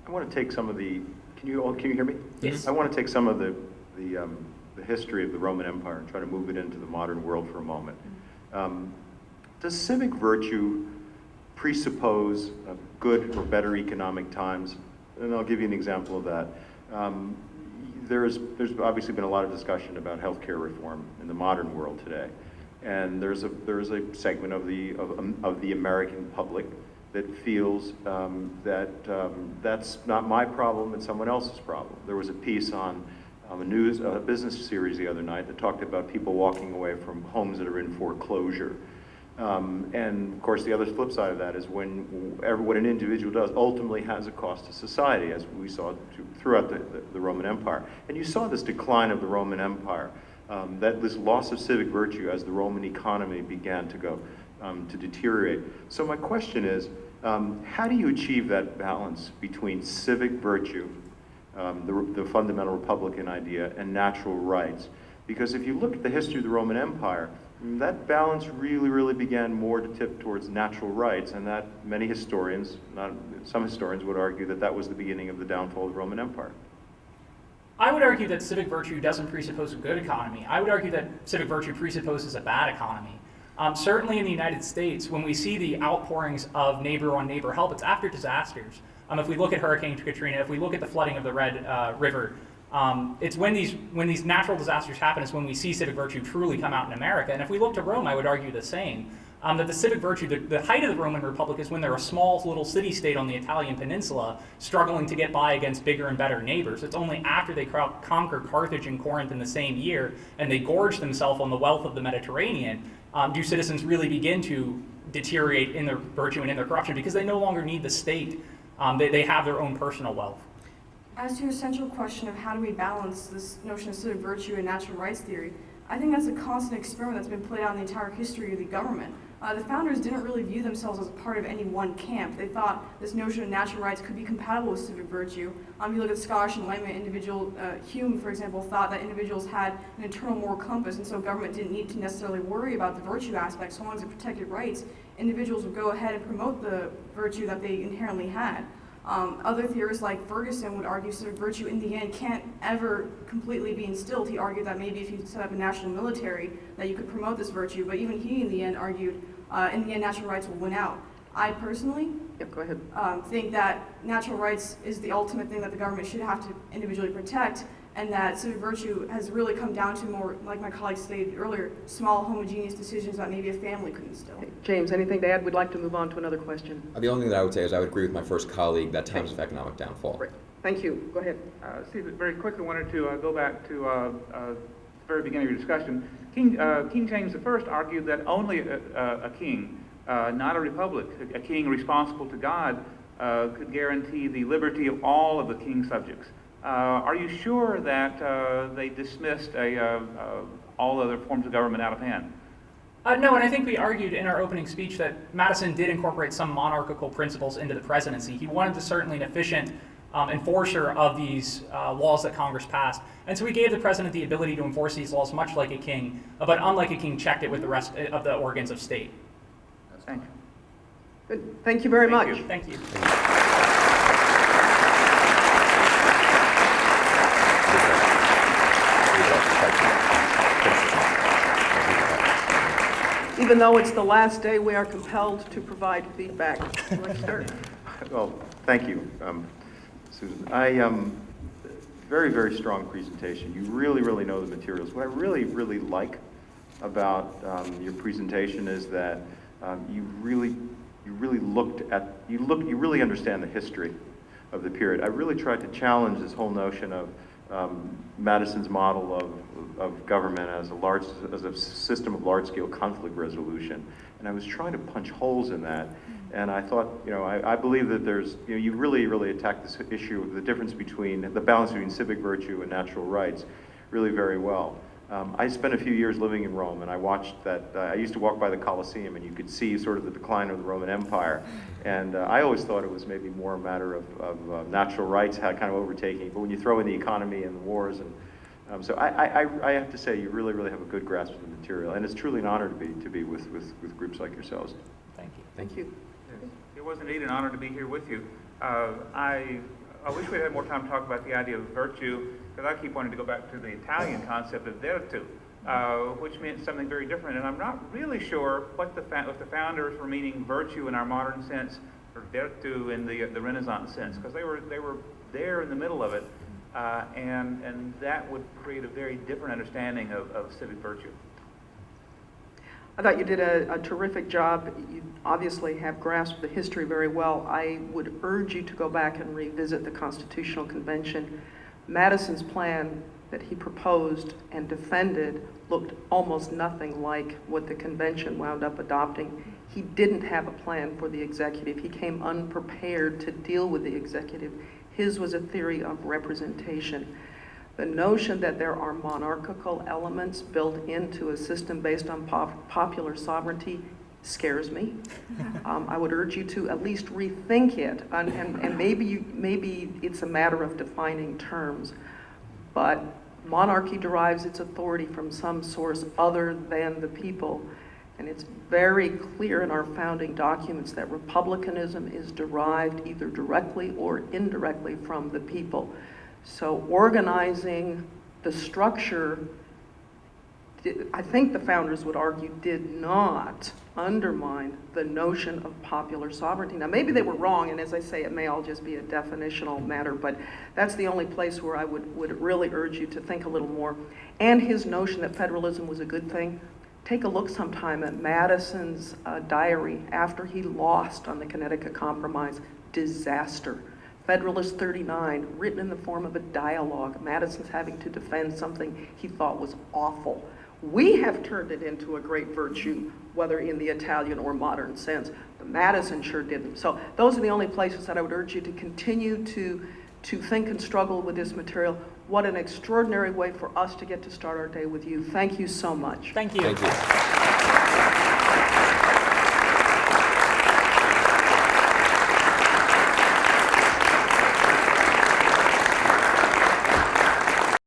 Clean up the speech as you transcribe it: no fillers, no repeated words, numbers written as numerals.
I want to take some of the, can you hear me? Yes. I want to take some of the history of the Roman Empire and try to move it into the modern world for a moment. Does civic virtue presuppose good or better economic times? And I'll give you an example of that. There's obviously been a lot of discussion about healthcare reform in the modern world today, and there's a segment of the American public that feels that that's not my problem, it's someone else's problem. There was a piece on a business series the other night that talked about people walking away from homes that are in foreclosure. And of course, the other flip side of that is what an individual does ultimately has a cost to society, as we saw throughout the Roman Empire. And you saw this decline of the Roman Empire, this loss of civic virtue as the Roman economy began to deteriorate. So my question is, how do you achieve that balance between civic virtue, the fundamental Republican idea, and natural rights? Because if you look at the history of the Roman Empire, that balance really began more to tip towards natural rights, and that many historians, some historians would argue that that was the beginning of the downfall of the Roman Empire. I would argue that civic virtue doesn't presuppose a good economy. I would argue that civic virtue presupposes a bad economy. Certainly in the United States, when we see the outpourings of neighbor-on-neighbor help, it's after disasters. If we look at Hurricane Katrina, if we look at the flooding of the Red River, it's when these natural disasters happen is when we see civic virtue truly come out in America. And if we look to Rome, I would argue the same. That the civic virtue, the height of the Roman Republic is when they're a small little city-state on the Italian peninsula struggling to get by against bigger and better neighbors. It's only after they conquer Carthage and Corinth in the same year and they gorge themselves on the wealth of the Mediterranean do citizens really begin to deteriorate in their virtue and in their corruption because they no longer need the state. They have their own personal wealth. As to your central question of how do we balance this notion of civic virtue and natural rights theory, I think that's a constant experiment that's been played out in the entire history of the government. The founders didn't really view themselves as a part of any one camp. They thought this notion of natural rights could be compatible with civic virtue. If you look at Scottish Enlightenment, Hume, for example, thought that individuals had an internal moral compass, and so government didn't need to necessarily worry about the virtue aspect. So long as it protected rights, individuals would go ahead and promote the virtue that they inherently had. Other theorists like Ferguson would argue civic virtue in the end can't ever completely be instilled. He argued that maybe if you set up a national military that you could promote this virtue, but even he in the end argued in the end natural rights will win out. I personally Go ahead. Think that natural rights is the ultimate thing that the government should have to individually protect, and that civic virtue has really come down to more, like my colleague stated earlier, small homogeneous decisions that maybe a family could instill. James, anything to add? We'd like to move on to another question. The only thing that I would say is I would agree with my first colleague that times of economic downfall. Great. Thank you. Go ahead. Steve, very quickly wanted to go back to the very beginning of your discussion. King James I argued that only a king, not a republic, a king responsible to God, could guarantee the liberty of all of the king's subjects. Are you sure that they dismissed all other forms of government out of hand? No, and I think we argued in our opening speech that Madison did incorporate some monarchical principles into the presidency. He wanted to certainly an efficient enforcer of these laws that Congress passed. And so he gave the president the ability to enforce these laws much like a king, but unlike a king, checked it with the rest of the organs of state. Thank you. Good. Thank you very much. Thank you. Even though it's the last day, we are compelled to provide feedback. Let's start. Well, thank you, Susan. Very strong presentation. You really know the materials. What I really like about your presentation is that you really understand the history of the period. I really tried to challenge this whole notion of Madison's model of government as a system of large-scale conflict resolution, and I was trying to punch holes in that. And I thought, I believe that there's, you really attacked this issue of the difference between the balance between civic virtue and natural rights really very well. I spent a few years living in Rome, and I watched that. I used to walk by the Colosseum, and you could see sort of the decline of the Roman Empire. And I always thought it was maybe more a matter of natural rights had kind of overtaking. But when you throw in the economy and the wars, and so I have to say you really have a good grasp of the material, and it's truly an honor to be with groups like yourselves. Thank you. Thank you. It was indeed an honor to be here with you. I I wish we had more time to talk about the idea of virtue, because I keep wanting to go back to the Italian concept of virtù, which meant something very different. And I'm not really sure what the founders were meaning virtue in our modern sense, or virtù in the Renaissance sense, because they were there in the middle of it, and that would create a very different understanding of civic virtue. I thought you did a terrific job. You obviously have grasped the history very well. I would urge you to go back and revisit the Constitutional Convention. Madison's plan that he proposed and defended looked almost nothing like what the convention wound up adopting. He didn't have a plan for the executive. He came unprepared to deal with the executive. His was a theory of representation. The notion that there are monarchical elements built into a system based on popular sovereignty scares me. I would urge you to at least rethink it, and maybe it's a matter of defining terms, but monarchy derives its authority from some source other than the people, and it's very clear in our founding documents that republicanism is derived either directly or indirectly from the people. So organizing the structure, I think the founders would argue, did not undermine the notion of popular sovereignty. Now, maybe they were wrong, and as I say, it may all just be a definitional matter, but that's the only place where I would really urge you to think a little more. And his notion that federalism was a good thing. Take a look sometime at Madison's diary after he lost on the Connecticut Compromise. Disaster. Federalist 39, written in the form of a dialogue. Madison's having to defend something he thought was awful. We have turned it into a great virtue, whether in the Italian or modern sense. But Madison sure didn't. So those are the only places that I would urge you to continue to think and struggle with this material. What an extraordinary way for us to get to start our day with you. Thank you so much. Thank you. Thank you.